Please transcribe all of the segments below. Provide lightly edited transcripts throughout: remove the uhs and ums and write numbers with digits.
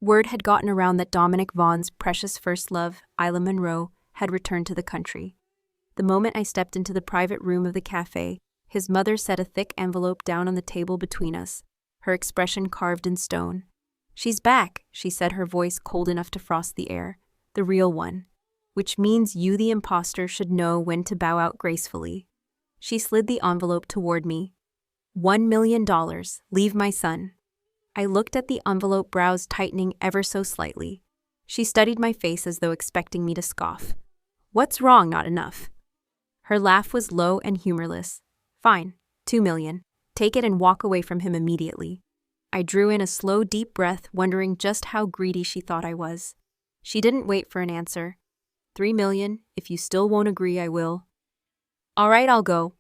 Word had gotten around that Dominic Vaughn's precious first love, Isla Monroe, had returned to the country. The moment I stepped into the private room of the cafe, his mother set a thick envelope down on the table between us, her expression carved in stone. "She's back," she said, her voice cold enough to frost the air. "The real one. Which means you, the imposter, should know when to bow out gracefully." She slid the envelope toward me. $1 million. Leave my son. I looked at the envelope, brows tightening ever so slightly. She studied my face as though expecting me to scoff. "What's wrong? Not enough?" Her laugh was low and humorless. "Fine. 2 million. Take it and walk away from him immediately." I drew in a slow, deep breath, wondering just how greedy she thought I was. She didn't wait for an answer. 3 million. If you still won't agree, I will. All right, I'll go.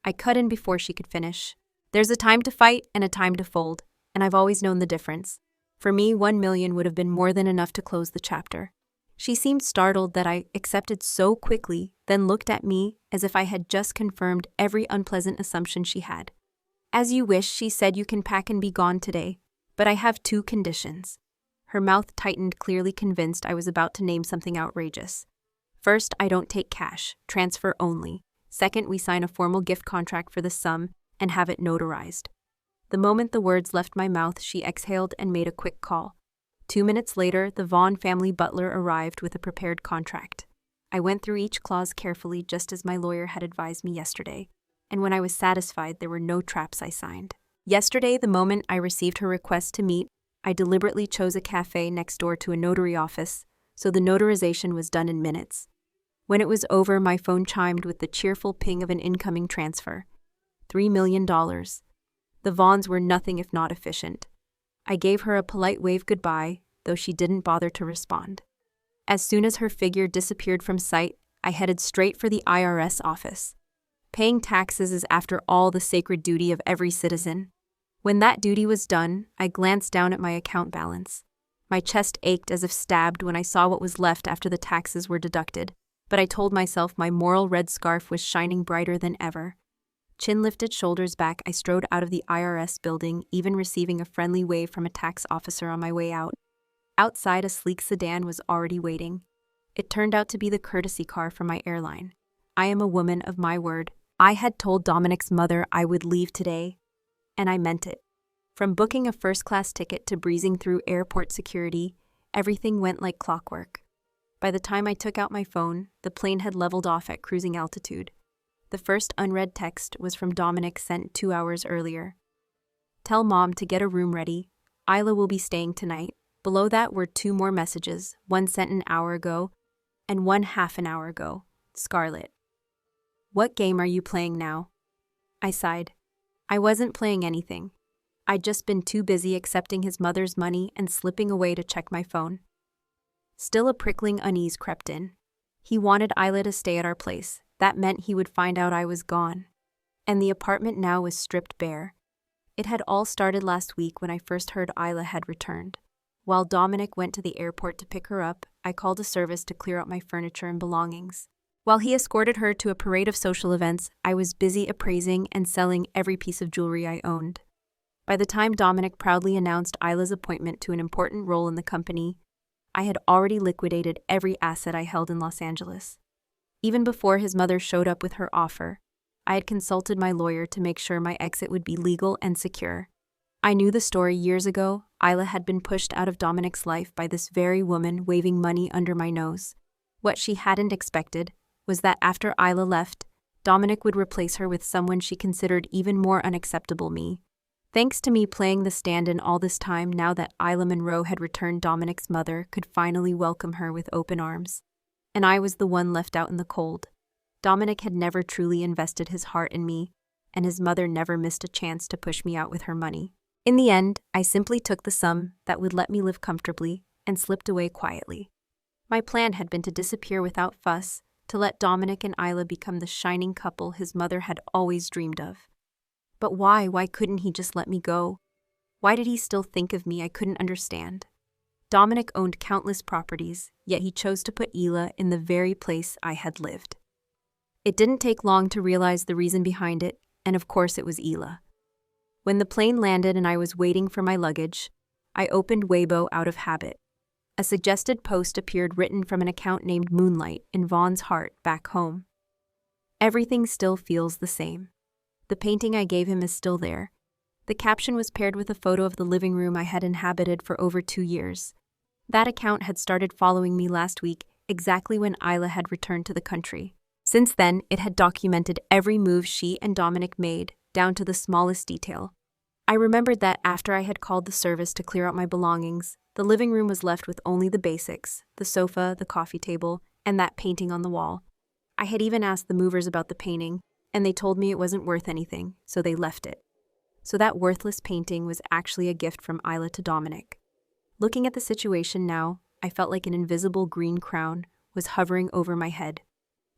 I cut in before she could finish. There's a time to fight and a time to fold, and I've always known the difference. For me, 1 million would have been more than enough to close the chapter. She seemed startled that I accepted so quickly, then looked at me as if I had just confirmed every unpleasant assumption she had. "As you wish," she said. "You can pack and be gone today. But I have 2 conditions." Her mouth tightened, clearly convinced I was about to name something outrageous. "First, I don't take cash, transfer only. Second, we sign a formal gift contract for the sum and have it notarized." The moment the words left my mouth, she exhaled and made a quick call. 2 minutes later, the Vaughn family butler arrived with a prepared contract. I went through each clause carefully, just as my lawyer had advised me yesterday, and when I was satisfied there were no traps, I signed. Yesterday, the moment I received her request to meet, I deliberately chose a cafe next door to a notary office, so the notarization was done in minutes. When it was over, my phone chimed with the cheerful ping of an incoming transfer. $3 million. The Vaughns were nothing if not efficient. I gave her a polite wave goodbye, though she didn't bother to respond. As soon as her figure disappeared from sight, I headed straight for the IRS office. Paying taxes is, after all, the sacred duty of every citizen. When that duty was done, I glanced down at my account balance. My chest ached as if stabbed when I saw what was left after the taxes were deducted, but I told myself my moral red scarf was shining brighter than ever. Chin lifted, shoulders back, I strode out of the IRS building, even receiving a friendly wave from a tax officer on my way out. Outside, a sleek sedan was already waiting. It turned out to be the courtesy car from my airline. I am a woman of my word. I had told Dominic's mother I would leave today, and I meant it. From booking a first-class ticket to breezing through airport security, everything went like clockwork. By the time I took out my phone, the plane had leveled off at cruising altitude. The first unread text was from Dominic, sent 2 hours earlier. "Tell Mom to get a room ready. Isla will be staying tonight." Below that were 2 more messages, one sent an hour ago and one half an hour ago. "Scarlett. What game are you playing now?" I sighed. I wasn't playing anything. I'd just been too busy accepting his mother's money and slipping away to check my phone. Still, a prickling unease crept in. He wanted Isla to stay at our place. That meant he would find out I was gone. And the apartment now was stripped bare. It had all started last week when I first heard Isla had returned. While Dominic went to the airport to pick her up, I called a service to clear out my furniture and belongings. While he escorted her to a parade of social events, I was busy appraising and selling every piece of jewelry I owned. By the time Dominic proudly announced Isla's appointment to an important role in the company, I had already liquidated every asset I held in Los Angeles. Even before his mother showed up with her offer, I had consulted my lawyer to make sure my exit would be legal and secure. I knew the story years ago. Isla had been pushed out of Dominic's life by this very woman waving money under my nose. What she hadn't expected was that after Isla left, Dominic would replace her with someone she considered even more unacceptable, me. Thanks to me playing the stand-in all this time, now that Isla Monroe had returned, Dominic's mother could finally welcome her with open arms. And I was the one left out in the cold. Dominic had never truly invested his heart in me, and his mother never missed a chance to push me out with her money. In the end, I simply took the sum that would let me live comfortably and slipped away quietly. My plan had been to disappear without fuss, to let Dominic and Isla become the shining couple his mother had always dreamed of. But why? Why couldn't he just let me go? Why did he still think of me? I couldn't understand. Dominic owned countless properties, yet he chose to put Isla in the very place I had lived. It didn't take long to realize the reason behind it, and of course it was Isla. When the plane landed and I was waiting for my luggage, I opened Weibo out of habit. A suggested post appeared written from an account named Moonlight in Vaughn's heart back home. Everything still feels the same. The painting I gave him is still there. The caption was paired with a photo of the living room I had inhabited for over 2 years. That account had started following me last week, exactly when Isla had returned to the country. Since then, it had documented every move she and Dominic made, down to the smallest detail. I remembered that after I had called the service to clear out my belongings, the living room was left with only the basics, the sofa, the coffee table, and that painting on the wall. I had even asked the movers about the painting, and they told me it wasn't worth anything, so they left it. So that worthless painting was actually a gift from Isla to Dominic. Looking at the situation now, I felt like an invisible green crown was hovering over my head,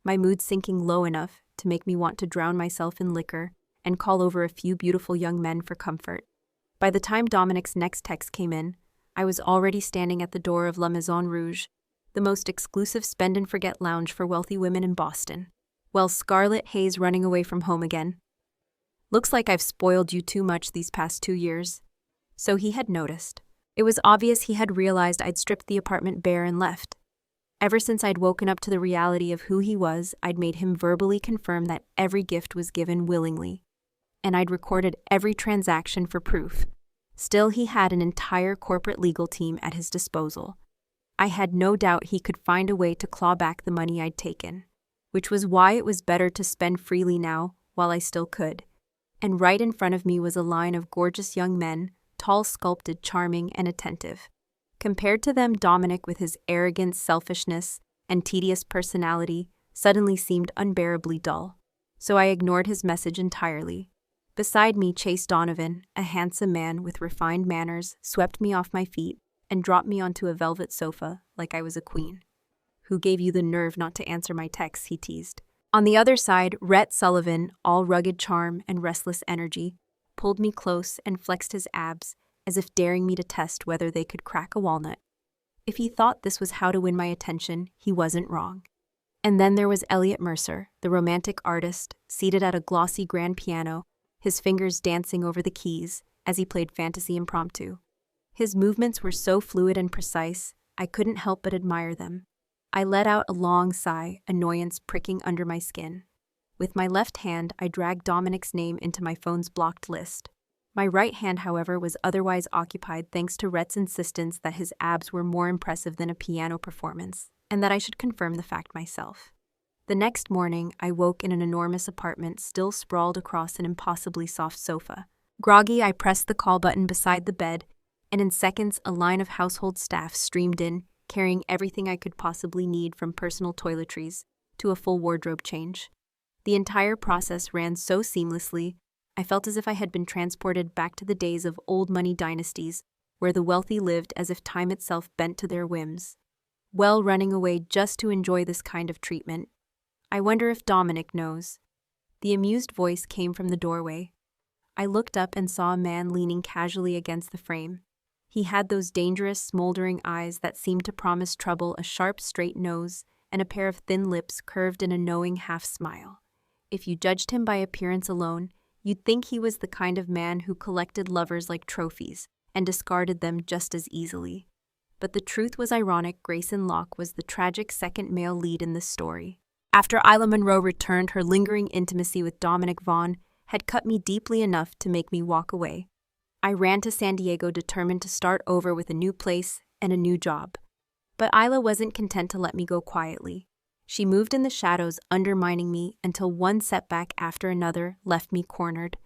my mood sinking low enough to make me want to drown myself in liquor and call over a few beautiful young men for comfort. By the time Dominic's next text came in, I was already standing at the door of La Maison Rouge, the most exclusive spend-and-forget lounge for wealthy women in Boston. Well, Scarlett, Hayes running away from home again. Looks like I've spoiled you too much these past 2 years. So he had noticed. It was obvious he had realized I'd stripped the apartment bare and left. Ever since I'd woken up to the reality of who he was, I'd made him verbally confirm that every gift was given willingly. And I'd recorded every transaction for proof. Still, he had an entire corporate legal team at his disposal. I had no doubt he could find a way to claw back the money I'd taken, which was why it was better to spend freely now while I still could. And right in front of me was a line of gorgeous young men, tall, sculpted, charming, and attentive. Compared to them, Dominic, with his arrogant selfishness and tedious personality, suddenly seemed unbearably dull. So I ignored his message entirely. Beside me, Chase Donovan, a handsome man with refined manners, swept me off my feet and dropped me onto a velvet sofa like I was a queen. "Who gave you the nerve not to answer my texts?" he teased. On the other side, Rhett Sullivan, all rugged charm and restless energy, pulled me close and flexed his abs as if daring me to test whether they could crack a walnut. If he thought this was how to win my attention, he wasn't wrong. And then there was Elliot Mercer, the romantic artist, seated at a glossy grand piano, his fingers dancing over the keys as he played fantasy impromptu. His movements were so fluid and precise, I couldn't help but admire them. I let out a long sigh, annoyance pricking under my skin. With my left hand, I dragged Dominic's name into my phone's blocked list. My right hand, however, was otherwise occupied thanks to Rhett's insistence that his abs were more impressive than a piano performance, and that I should confirm the fact myself. The next morning, I woke in an enormous apartment still sprawled across an impossibly soft sofa. Groggy, I pressed the call button beside the bed, and in seconds a line of household staff streamed in, carrying everything I could possibly need from personal toiletries to a full wardrobe change. The entire process ran so seamlessly, I felt as if I had been transported back to the days of old money dynasties, where the wealthy lived as if time itself bent to their whims. Well, running away just to enjoy this kind of treatment. I wonder if Dominic knows. The amused voice came from the doorway. I looked up and saw a man leaning casually against the frame. He had those dangerous, smoldering eyes that seemed to promise trouble, a sharp, straight nose, and a pair of thin lips curved in a knowing half-smile. If you judged him by appearance alone, you'd think he was the kind of man who collected lovers like trophies and discarded them just as easily. But the truth was ironic. Grayson Locke was the tragic second male lead in this story. After Isla Monroe returned, her lingering intimacy with Dominic Vaughn had cut me deeply enough to make me walk away. I ran to San Diego determined to start over with a new place and a new job. But Isla wasn't content to let me go quietly. She moved in the shadows, undermining me until one setback after another left me cornered.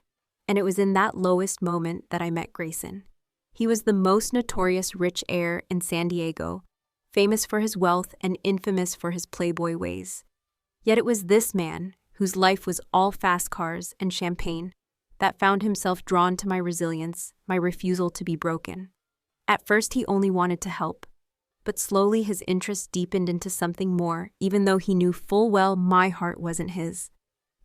And it was in that lowest moment that I met Grayson. He was the most notorious rich heir in San Diego, famous for his wealth and infamous for his playboy ways. Yet it was this man, whose life was all fast cars and champagne, that found himself drawn to my resilience, my refusal to be broken. At first he only wanted to help, but slowly his interest deepened into something more, even though he knew full well my heart wasn't his.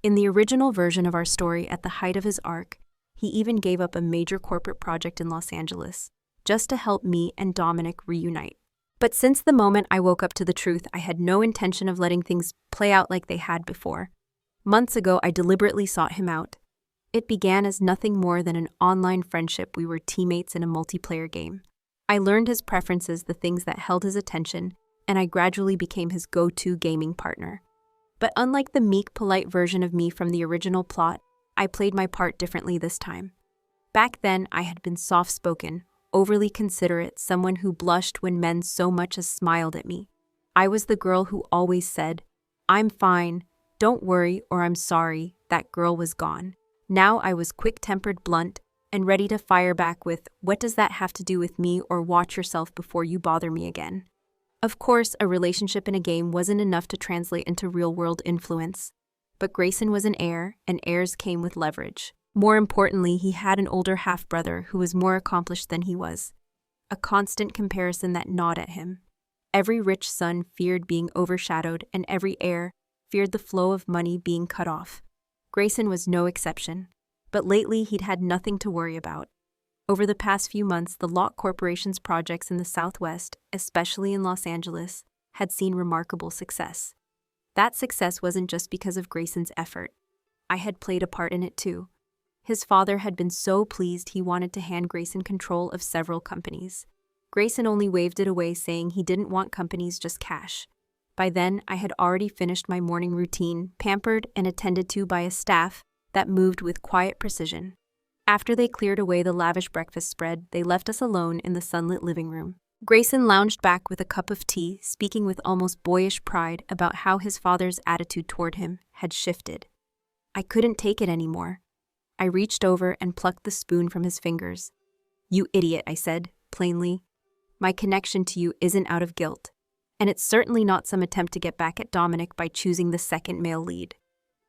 In the original version of our story, at the height of his arc, he even gave up a major corporate project in Los Angeles, just to help me and Dominic reunite. But since the moment I woke up to the truth, I had no intention of letting things play out like they had before. Months ago, I deliberately sought him out. It began as nothing more than an online friendship. We were teammates in a multiplayer game. I learned his preferences, the things that held his attention, and I gradually became his go-to gaming partner. But unlike the meek, polite version of me from the original plot, I played my part differently this time. Back then, I had been soft-spoken, overly considerate, someone who blushed when men so much as smiled at me. I was the girl who always said, "I'm fine, don't worry," or "I'm sorry." That girl was gone. Now I was quick-tempered, blunt, and ready to fire back with, "What does that have to do with me?" or "Watch yourself before you bother me again." Of course, a relationship in a game wasn't enough to translate into real-world influence. But Grayson was an heir, and heirs came with leverage. More importantly, he had an older half-brother who was more accomplished than he was. A constant comparison that gnawed at him. Every rich son feared being overshadowed, and every heir feared the flow of money being cut off. Grayson was no exception. But lately, he'd had nothing to worry about. Over the past few months, the Locke Corporation's projects in the Southwest, especially in Los Angeles, had seen remarkable success. That success wasn't just because of Grayson's effort. I had played a part in it too. His father had been so pleased he wanted to hand Grayson control of several companies. Grayson only waved it away, saying he didn't want companies, just cash. By then, I had already finished my morning routine, pampered and attended to by a staff that moved with quiet precision. After they cleared away the lavish breakfast spread, they left us alone in the sunlit living room. Grayson lounged back with a cup of tea, speaking with almost boyish pride about how his father's attitude toward him had shifted. I couldn't take it anymore. I reached over and plucked the spoon from his fingers. "You idiot," I said, plainly. "My connection to you isn't out of guilt. And it's certainly not some attempt to get back at Dominic by choosing the second male lead.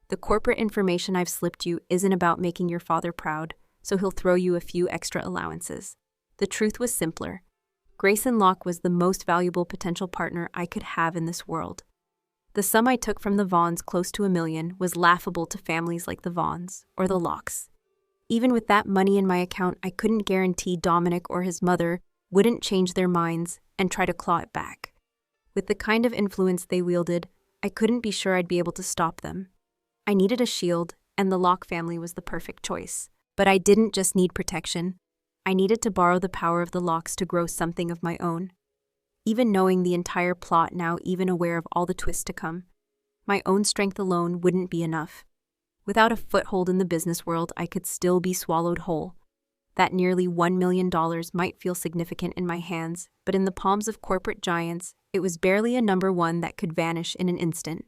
The corporate information I've slipped you isn't about making your father proud, so he'll throw you a few extra allowances." The truth was simpler. Grayson Locke was the most valuable potential partner I could have in this world. The sum I took from the Vaughns, close to $1 million, was laughable to families like the Vaughns or the Lockes. Even with that money in my account, I couldn't guarantee Dominic or his mother wouldn't change their minds and try to claw it back. With the kind of influence they wielded, I couldn't be sure I'd be able to stop them. I needed a shield, and the Locke family was the perfect choice. But I didn't just need protection. I needed to borrow the power of the Lockes to grow something of my own. Even knowing the entire plot now, even aware of all the twists to come, my own strength alone wouldn't be enough. Without a foothold in the business world, I could still be swallowed whole. That nearly $1 million might feel significant in my hands, but in the palms of corporate giants, it was barely a number one that could vanish in an instant.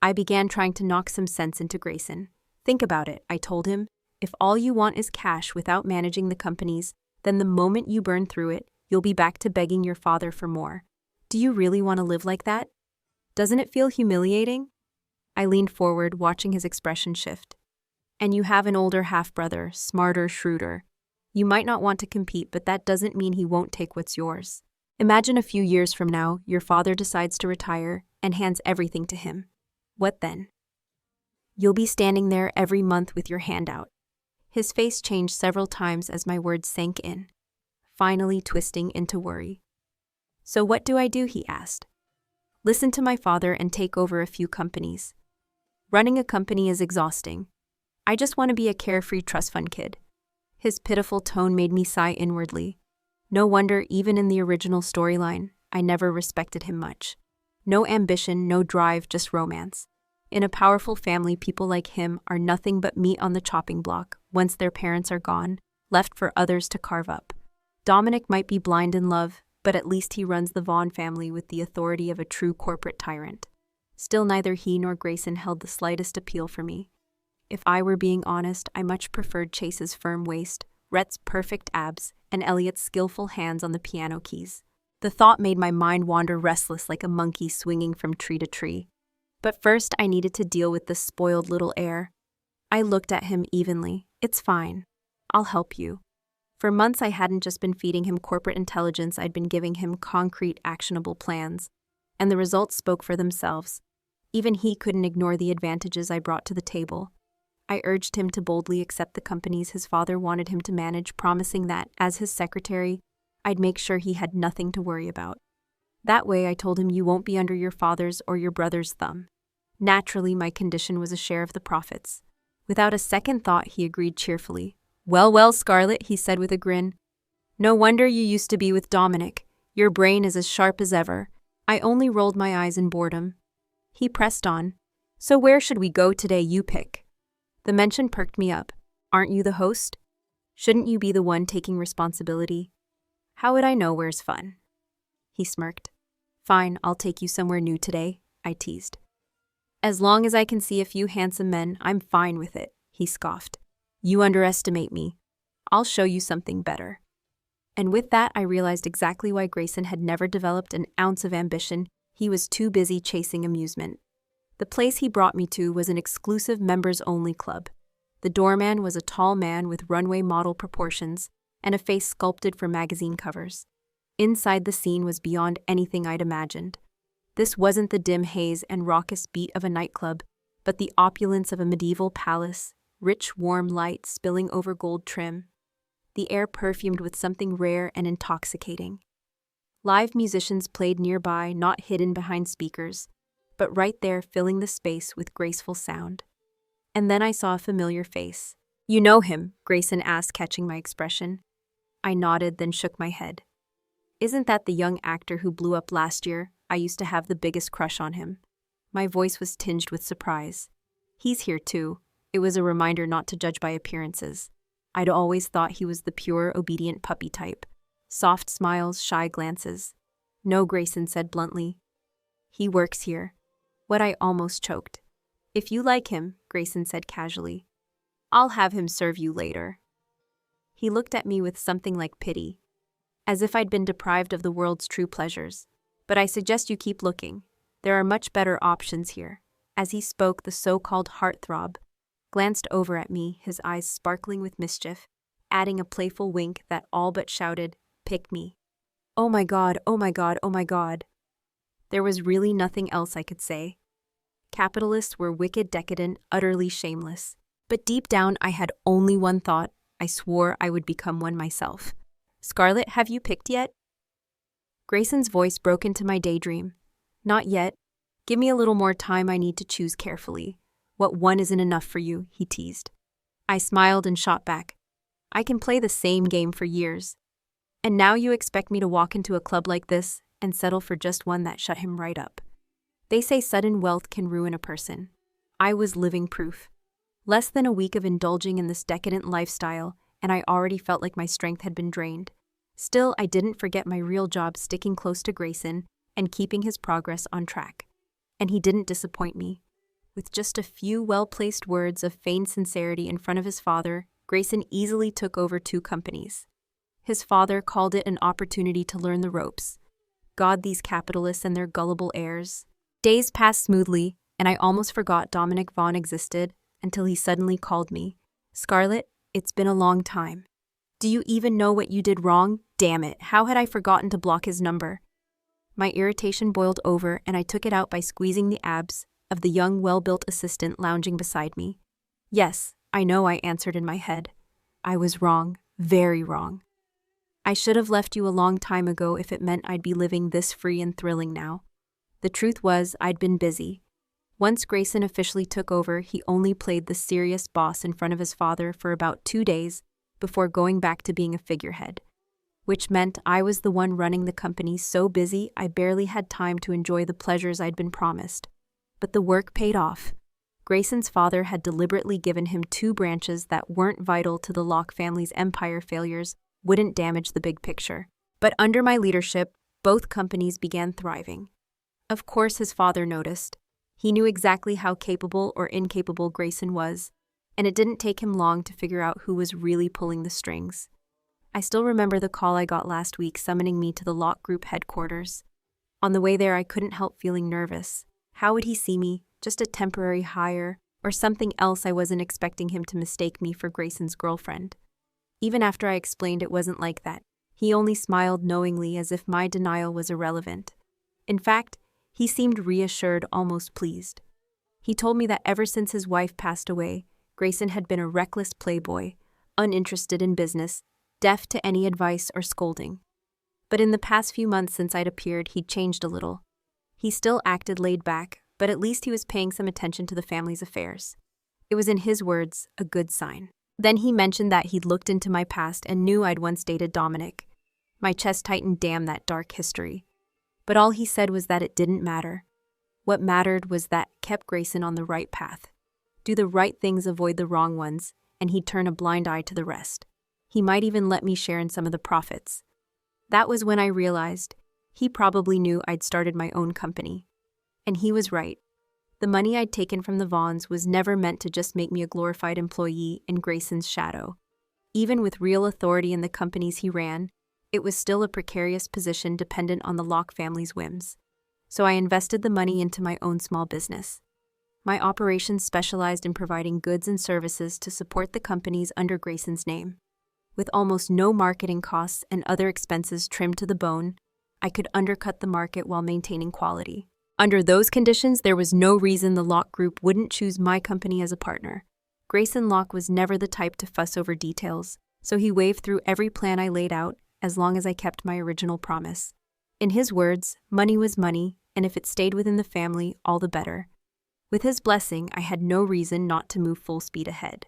I began trying to knock some sense into Grayson. "Think about it," I told him. "If all you want is cash without managing the companies, then the moment you burn through it, you'll be back to begging your father for more. Do you really want to live like that? Doesn't it feel humiliating?" I leaned forward, watching his expression shift. "And you have an older half-brother, smarter, shrewder. You might not want to compete, but that doesn't mean he won't take what's yours. Imagine a few years from now, your father decides to retire and hands everything to him. What then? You'll be standing there every month with your hand out." His face changed several times as my words sank in, finally twisting into worry. "So what do I do?" he asked. "Listen to my father and take over a few companies. Running a company is exhausting. I just want to be a carefree trust fund kid." His pitiful tone made me sigh inwardly. No wonder, even in the original storyline, I never respected him much. No ambition, no drive, just romance. In a powerful family, people like him are nothing but meat on the chopping block once their parents are gone, left for others to carve up. Dominic might be blind in love, but at least he runs the Vaughn family with the authority of a true corporate tyrant. Still, neither he nor Grayson held the slightest appeal for me. If I were being honest, I much preferred Chase's firm waist, Rhett's perfect abs, and Elliot's skillful hands on the piano keys. The thought made my mind wander restless like a monkey swinging from tree to tree. But first, I needed to deal with this spoiled little heir. I looked at him evenly. "It's fine. I'll help you." For months, I hadn't just been feeding him corporate intelligence, I'd been giving him concrete, actionable plans. And the results spoke for themselves. Even he couldn't ignore the advantages I brought to the table. I urged him to boldly accept the companies his father wanted him to manage, promising that, as his secretary, I'd make sure he had nothing to worry about. That way, I told him, you won't be under your father's or your brother's thumb. Naturally, my condition was a share of the profits. Without a second thought, he agreed cheerfully. Well, Scarlett, he said with a grin. No wonder you used to be with Dominic. Your brain is as sharp as ever. I only rolled my eyes in boredom. He pressed on. So where should we go today, you pick? The mention perked me up. Aren't you the host? Shouldn't you be the one taking responsibility? How would I know where's fun? He smirked. Fine, I'll take you somewhere new today, I teased. As long as I can see a few handsome men, I'm fine with it, he scoffed. You underestimate me. I'll show you something better. And with that, I realized exactly why Grayson had never developed an ounce of ambition. He was too busy chasing amusement. The place he brought me to was an exclusive members-only club. The doorman was a tall man with runway model proportions and a face sculpted for magazine covers. Inside, the scene was beyond anything I'd imagined. This wasn't the dim haze and raucous beat of a nightclub, but the opulence of a medieval palace, rich, warm light spilling over gold trim. The air perfumed with something rare and intoxicating. Live musicians played nearby, not hidden behind speakers, but right there filling the space with graceful sound. And then I saw a familiar face. You know him, Grayson asked, catching my expression. I nodded, then shook my head. Isn't that the young actor who blew up last year? I used to have the biggest crush on him. My voice was tinged with surprise. He's here too. It was a reminder not to judge by appearances. I'd always thought he was the pure, obedient puppy type. Soft smiles, shy glances. No, Grayson said bluntly. He works here. What I almost choked. If you like him, Grayson said casually, I'll have him serve you later. He looked at me with something like pity, as if I'd been deprived of the world's true pleasures. But I suggest you keep looking. There are much better options here. As he spoke, the so-called heartthrob glanced over at me, his eyes sparkling with mischief, adding a playful wink that all but shouted, "Pick me." Oh my God, oh my God, oh my God. There was really nothing else I could say. Capitalists were wicked, decadent, utterly shameless. But deep down, I had only one thought. I swore I would become one myself. Scarlett, have you picked yet? Grayson's voice broke into my daydream. Not yet. Give me a little more time. I need to choose carefully. What one isn't enough for you, he teased. I smiled and shot back. I can play the same game for years. And now you expect me to walk into a club like this and settle for just one that shut him right up. They say sudden wealth can ruin a person. I was living proof. Less than a week of indulging in this decadent lifestyle, and I already felt like my strength had been drained. Still, I didn't forget my real job, sticking close to Grayson and keeping his progress on track. And he didn't disappoint me. With just a few well-placed words of feigned sincerity in front of his father, Grayson easily took over 2 companies. His father called it an opportunity to learn the ropes. God, these capitalists and their gullible heirs. Days passed smoothly, and I almost forgot Dominic Vaughn existed until he suddenly called me. Scarlett, it's been a long time. Do you even know what you did wrong? Damn it, how had I forgotten to block his number? My irritation boiled over, and I took it out by squeezing the abs of the young, well-built assistant lounging beside me. Yes, I know, I answered in my head. I was wrong, very wrong. I should have left you a long time ago if it meant I'd be living this free and thrilling now. The truth was, I'd been busy. Once Grayson officially took over, he only played the serious boss in front of his father for about 2 days before going back to being a figurehead, which meant I was the one running the company, so busy I barely had time to enjoy the pleasures I'd been promised. But the work paid off. Grayson's father had deliberately given him 2 branches that weren't vital to the Locke family's empire. Failures wouldn't damage the big picture. But under my leadership, both companies began thriving. Of course, his father noticed. He knew exactly how capable or incapable Grayson was, and it didn't take him long to figure out who was really pulling the strings. I still remember the call I got last week summoning me to the Locke Group headquarters. On the way there, I couldn't help feeling nervous. How would he see me? Just a temporary hire, or something else I wasn't expecting him to mistake me for Grayson's girlfriend? Even after I explained it wasn't like that, he only smiled knowingly as if my denial was irrelevant. In fact, he seemed reassured, almost pleased. He told me that ever since his wife passed away, Grayson had been a reckless playboy, uninterested in business, deaf to any advice or scolding. But in the past few months since I'd appeared, he'd changed a little. He still acted laid back, but at least he was paying some attention to the family's affairs. It was, in his words, a good sign. Then he mentioned that he'd looked into my past and knew I'd once dated Dominic. My chest tightened, damn that dark history. But all he said was that it didn't matter. What mattered was that kept Grayson on the right path. Do the right things, avoid the wrong ones, and he'd turn a blind eye to the rest. He might even let me share in some of the profits. That was when I realized he probably knew I'd started my own company. And he was right. The money I'd taken from the Vaughns was never meant to just make me a glorified employee in Grayson's shadow. Even with real authority in the companies he ran, it was still a precarious position dependent on the Locke family's whims. So I invested the money into my own small business. My operations specialized in providing goods and services to support the companies under Grayson's name. With almost no marketing costs and other expenses trimmed to the bone, I could undercut the market while maintaining quality. Under those conditions, there was no reason the Locke Group wouldn't choose my company as a partner. Grayson Locke was never the type to fuss over details, so he waved through every plan I laid out as long as I kept my original promise. In his words, money was money, and if it stayed within the family, all the better. With his blessing, I had no reason not to move full speed ahead.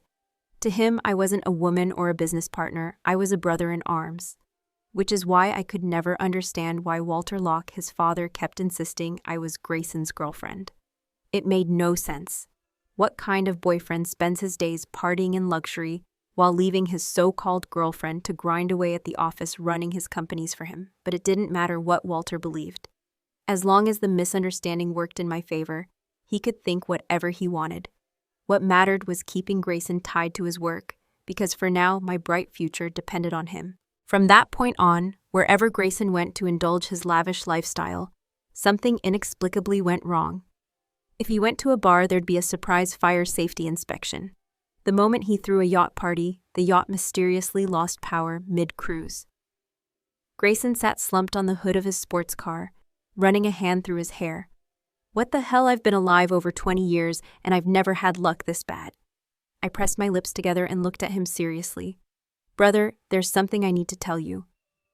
To him, I wasn't a woman or a business partner, I was a brother in arms. Which is why I could never understand why Walter Locke, his father, kept insisting I was Grayson's girlfriend. It made no sense. What kind of boyfriend spends his days partying in luxury while leaving his so-called girlfriend to grind away at the office running his companies for him? But it didn't matter what Walter believed. As long as the misunderstanding worked in my favor, he could think whatever he wanted. What mattered was keeping Grayson tied to his work, because for now, my bright future depended on him. From that point on, wherever Grayson went to indulge his lavish lifestyle, something inexplicably went wrong. If he went to a bar, there'd be a surprise fire safety inspection. The moment he threw a yacht party, the yacht mysteriously lost power mid-cruise. Grayson sat slumped on the hood of his sports car, running a hand through his hair. What the hell, I've been alive over 20 years and I've never had luck this bad. I pressed my lips together and looked at him seriously. Brother, there's something I need to tell you.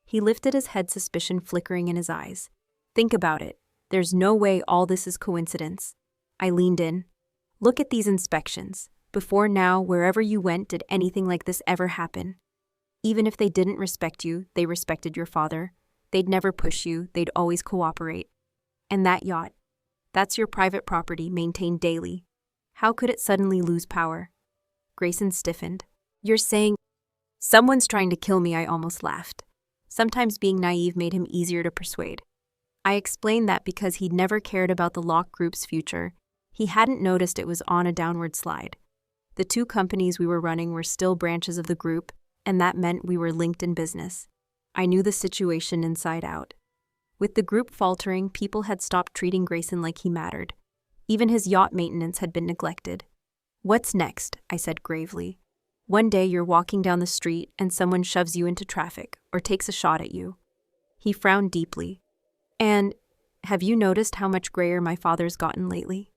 He lifted his head, suspicion flickering in his eyes. Think about it. There's no way all this is coincidence. I leaned in. Look at these inspections. Before now, wherever you went, did anything like this ever happen? Even if they didn't respect you, they respected your father. They'd never push you, they'd always cooperate. And that yacht, that's your private property, maintained daily. How could it suddenly lose power? Grayson stiffened. You're saying, someone's trying to kill me, I almost laughed. Sometimes being naive made him easier to persuade. I explained that because he'd never cared about the Locke Group's future, he hadn't noticed it was on a downward slide. The two companies we were running were still branches of the group, and that meant we were linked in business. I knew the situation inside out. With the group faltering, people had stopped treating Grayson like he mattered. Even his yacht maintenance had been neglected. What's next? I said gravely. One day you're walking down the street and someone shoves you into traffic or takes a shot at you. He frowned deeply. And have you noticed how much grayer my father's gotten lately?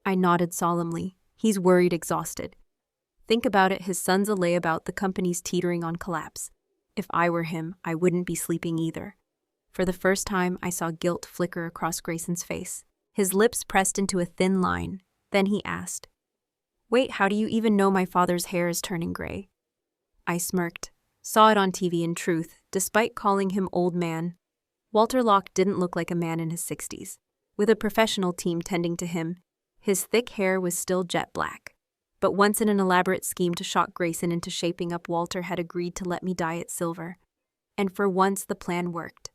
I nodded solemnly. He's worried, exhausted. Think about it, his son's a layabout, the company's teetering on collapse. If I were him, I wouldn't be sleeping either. For the first time, I saw guilt flicker across Grayson's face. His lips pressed into a thin line. Then he asked, Wait, how do you even know my father's hair is turning gray? I smirked. Saw it on TV. In truth, despite calling him old man, Walter Locke didn't look like a man in his 60s. With a professional team tending to him, his thick hair was still jet black. But once in an elaborate scheme to shock Grayson into shaping up, Walter had agreed to let me dye it silver. And for once, the plan worked.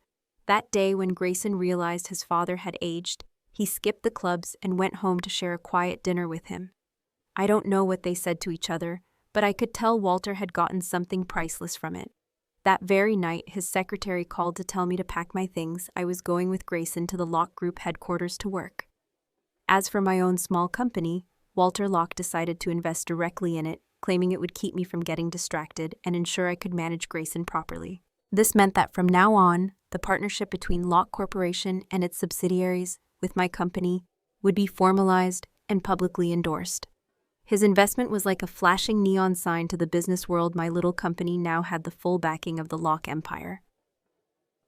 That day when Grayson realized his father had aged, he skipped the clubs and went home to share a quiet dinner with him. I don't know what they said to each other, but I could tell Walter had gotten something priceless from it. That very night, his secretary called to tell me to pack my things. I was going with Grayson to the Locke Group headquarters to work. As for my own small company, Walter Locke decided to invest directly in it, claiming it would keep me from getting distracted and ensure I could manage Grayson properly. This meant that from now on, the partnership between Locke Corporation and its subsidiaries with my company would be formalized and publicly endorsed. His investment was like a flashing neon sign to the business world. My little company now had the full backing of the Locke empire.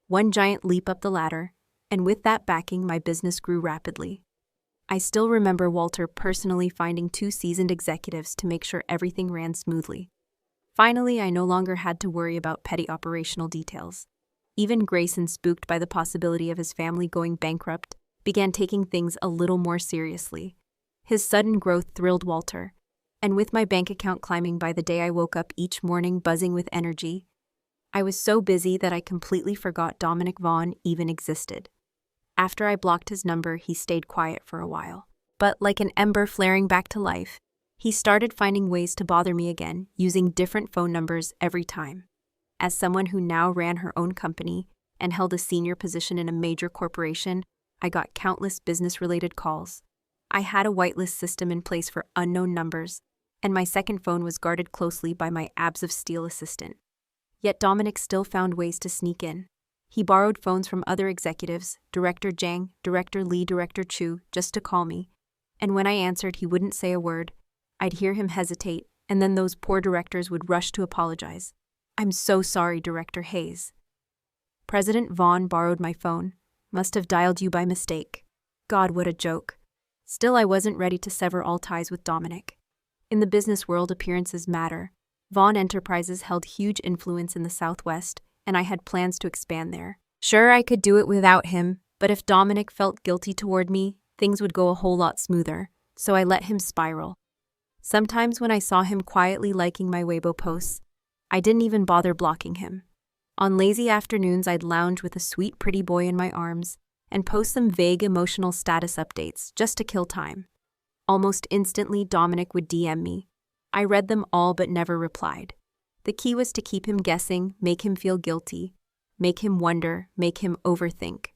One giant leap up the ladder, and with that backing, my business grew rapidly. I still remember Walter personally finding 2 seasoned executives to make sure everything ran smoothly. Finally, I no longer had to worry about petty operational details. Even Grayson, spooked by the possibility of his family going bankrupt, began taking things a little more seriously. His sudden growth thrilled Walter, and with my bank account climbing by the day I woke up each morning buzzing with energy, I was so busy that I completely forgot Dominic Vaughn even existed. After I blocked his number, he stayed quiet for a while. But like an ember flaring back to life, he started finding ways to bother me again, using different phone numbers every time. As someone who now ran her own company and held a senior position in a major corporation, I got countless business-related calls. I had a whitelist system in place for unknown numbers, and my second phone was guarded closely by my abs of steel assistant. Yet Dominic still found ways to sneak in. He borrowed phones from other executives, Director Zhang, Director Li, Director Chu, just to call me. And when I answered, he wouldn't say a word. I'd hear him hesitate, and then those poor directors would rush to apologize. "I'm so sorry, Director Hayes. President Vaughn borrowed my phone. Must have dialed you by mistake." God, what a joke. Still, I wasn't ready to sever all ties with Dominic. In the business world, appearances matter. Vaughn Enterprises held huge influence in the Southwest, and I had plans to expand there. Sure, I could do it without him, but if Dominic felt guilty toward me, things would go a whole lot smoother, so I let him spiral. Sometimes when I saw him quietly liking my Weibo posts, I didn't even bother blocking him. On lazy afternoons, I'd lounge with a sweet pretty boy in my arms and post some vague emotional status updates just to kill time. Almost instantly, Dominic would DM me. I read them all but never replied. The key was to keep him guessing, make him feel guilty, make him wonder, make him overthink.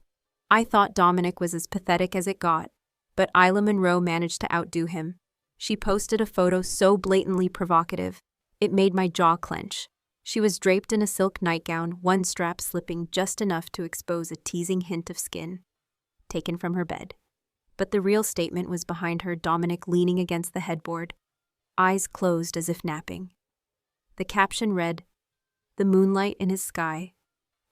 I thought Dominic was as pathetic as it got, but Isla Monroe managed to outdo him. She posted a photo so blatantly provocative, it made my jaw clench. She was draped in a silk nightgown, one strap slipping just enough to expose a teasing hint of skin, taken from her bed. But the real statement was behind her, Dominic leaning against the headboard, eyes closed as if napping. The caption read, "The moonlight in his sky,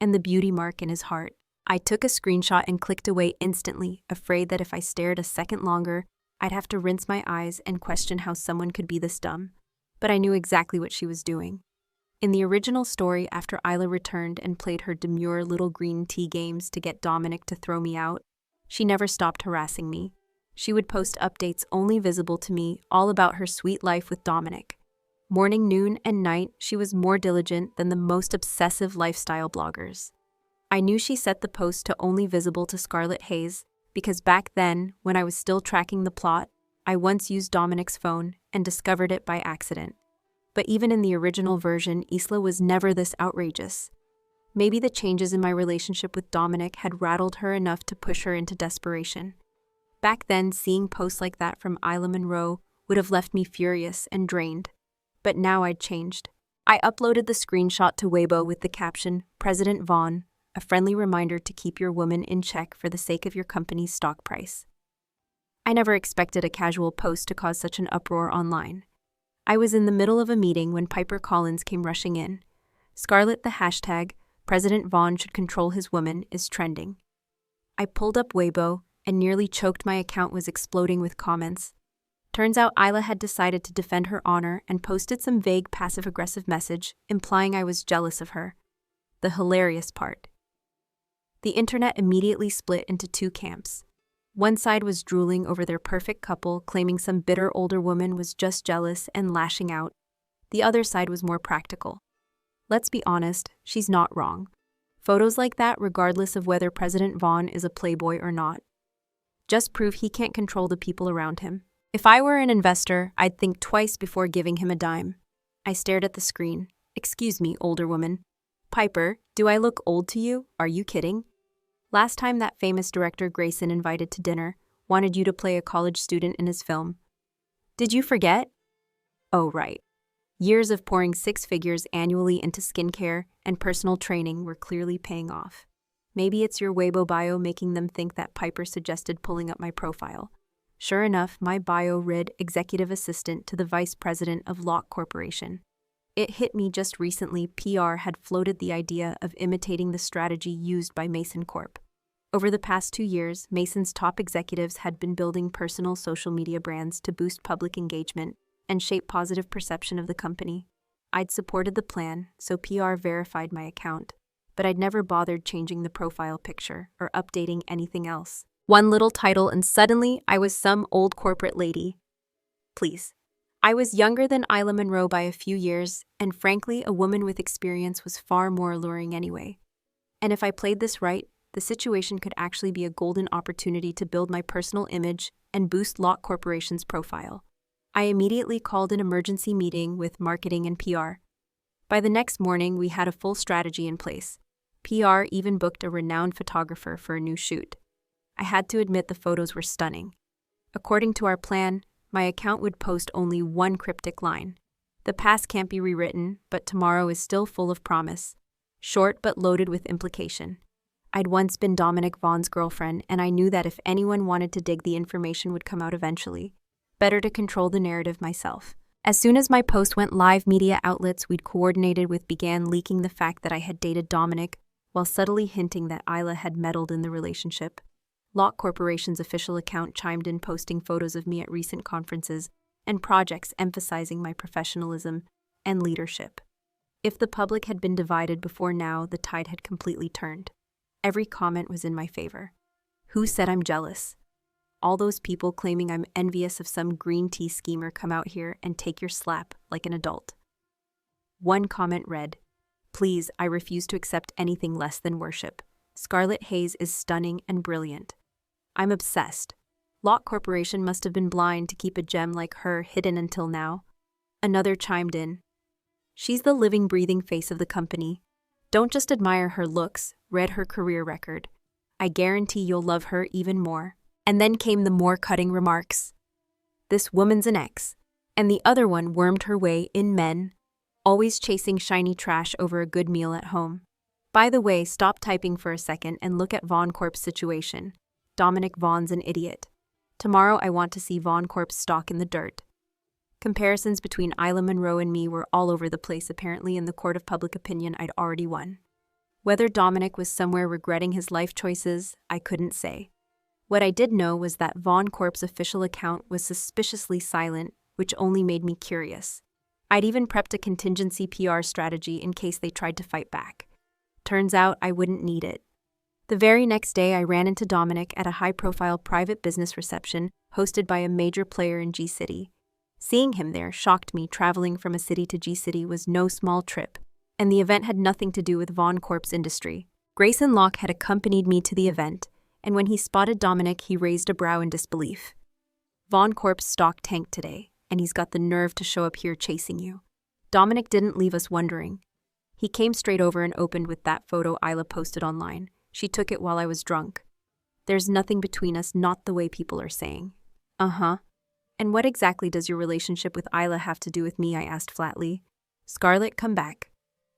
and the beauty mark in his heart." I took a screenshot and clicked away instantly, afraid that if I stared a second longer, I'd have to rinse my eyes and question how someone could be this dumb. But I knew exactly what she was doing. In the original story, after Isla returned and played her demure little green tea games to get Dominic to throw me out, she never stopped harassing me. She would post updates only visible to me, all about her sweet life with Dominic. Morning, noon, and night, she was more diligent than the most obsessive lifestyle bloggers. I knew she set the post to only visible to Scarlett Hayes, because back then, when I was still tracking the plot, I once used Dominic's phone and discovered it by accident. But even in the original version, Isla was never this outrageous. Maybe the changes in my relationship with Dominic had rattled her enough to push her into desperation. Back then, seeing posts like that from Isla Monroe would have left me furious and drained. But now I'd changed. I uploaded the screenshot to Weibo with the caption, "President Vaughn, a friendly reminder to keep your woman in check for the sake of your company's stock price." I never expected a casual post to cause such an uproar online. I was in the middle of a meeting when Piper Collins came rushing in. Scarlett, the hashtag, "President Vaughn should control his woman," is trending. I pulled up Weibo and nearly choked. My account was exploding with comments. Turns out Isla had decided to defend her honor and posted some vague passive-aggressive message implying I was jealous of her. The hilarious part. The internet immediately split into two camps. One side was drooling over their perfect couple, claiming some bitter older woman was just jealous and lashing out. The other side was more practical. Let's be honest, she's not wrong. Photos like that, regardless of whether President Vaughn is a playboy or not, just prove he can't control the people around him. If I were an investor, I'd think twice before giving him a dime. I stared at the screen. "Excuse me, older woman. Piper, do I look old to you? Are you kidding? Last time that famous director Grayson invited to dinner wanted you to play a college student in his film. Did you forget?" Oh, right. Years of pouring 6 figures annually into skincare and personal training were clearly paying off. Maybe it's your Weibo bio making them think that Piper suggested pulling up my profile. Sure enough, my bio read executive assistant to the vice president of Locke Corporation. It hit me just recently PR had floated the idea of imitating the strategy used by Mason Corp. Over the past 2 years, Mason's top executives had been building personal social media brands to boost public engagement and shape positive perception of the company. I'd supported the plan, so PR verified my account, but I'd never bothered changing the profile picture or updating anything else. One little title and suddenly I was some old corporate lady. Please. I was younger than Isla Monroe by a few years, and frankly, a woman with experience was far more alluring anyway. And if I played this right, the situation could actually be a golden opportunity to build my personal image and boost Locke Corporation's profile. I immediately called an emergency meeting with marketing and PR. By the next morning, we had a full strategy in place. PR even booked a renowned photographer for a new shoot. I had to admit the photos were stunning. According to our plan, my account would post only one cryptic line. The past can't be rewritten, but tomorrow is still full of promise. Short but loaded with implication. I'd once been Dominic Vaughn's girlfriend, and I knew that if anyone wanted to dig, the information would come out eventually. Better to control the narrative myself. As soon as my post went live, media outlets we'd coordinated with began leaking the fact that I had dated Dominic, while subtly hinting that Isla had meddled in the relationship. Locke Corporation's official account chimed in, posting photos of me at recent conferences and projects emphasizing my professionalism and leadership. If the public had been divided before now, the tide had completely turned. Every comment was in my favor. Who said I'm jealous? All those people claiming I'm envious of some green tea schemer, come out here and take your slap like an adult. One comment read, "Please, I refuse to accept anything less than worship. Scarlett Hayes is stunning and brilliant. I'm obsessed. Locke Corporation must have been blind to keep a gem like her hidden until now." Another chimed in, "She's the living, breathing face of the company. Don't just admire her looks, read her career record. I guarantee you'll love her even more." And then came the more cutting remarks. "This woman's an ex." And the other one wormed her way in, "Men, always chasing shiny trash over a good meal at home. By the way, stop typing for a second and look at Vaughn Corp's situation. Dominic Vaughn's an idiot. Tomorrow I want to see Vaughn Corp's stock in the dirt." Comparisons between Isla Monroe and me were all over the place. Apparently, in the court of public opinion, I'd already won. Whether Dominic was somewhere regretting his life choices, I couldn't say. What I did know was that Vaughn Corp's official account was suspiciously silent, which only made me curious. I'd even prepped a contingency PR strategy in case they tried to fight back. Turns out I wouldn't need it. The very next day, I ran into Dominic at a high-profile private business reception hosted by a major player in G-City. Seeing him there shocked me. Traveling from a city to G-City was no small trip, and the event had nothing to do with Vaughn Corp's industry. Grayson Locke had accompanied me to the event, and when he spotted Dominic, he raised a brow in disbelief. "Vaughn Corp's stock tanked today, and he's got the nerve to show up here chasing you." Dominic didn't leave us wondering. He came straight over and opened with that photo Isla posted online. She took it while I was drunk. "There's nothing between us, not the way people are saying." "Uh-huh. And what exactly does your relationship with Isla have to do with me?" I asked flatly. "Scarlett, come back.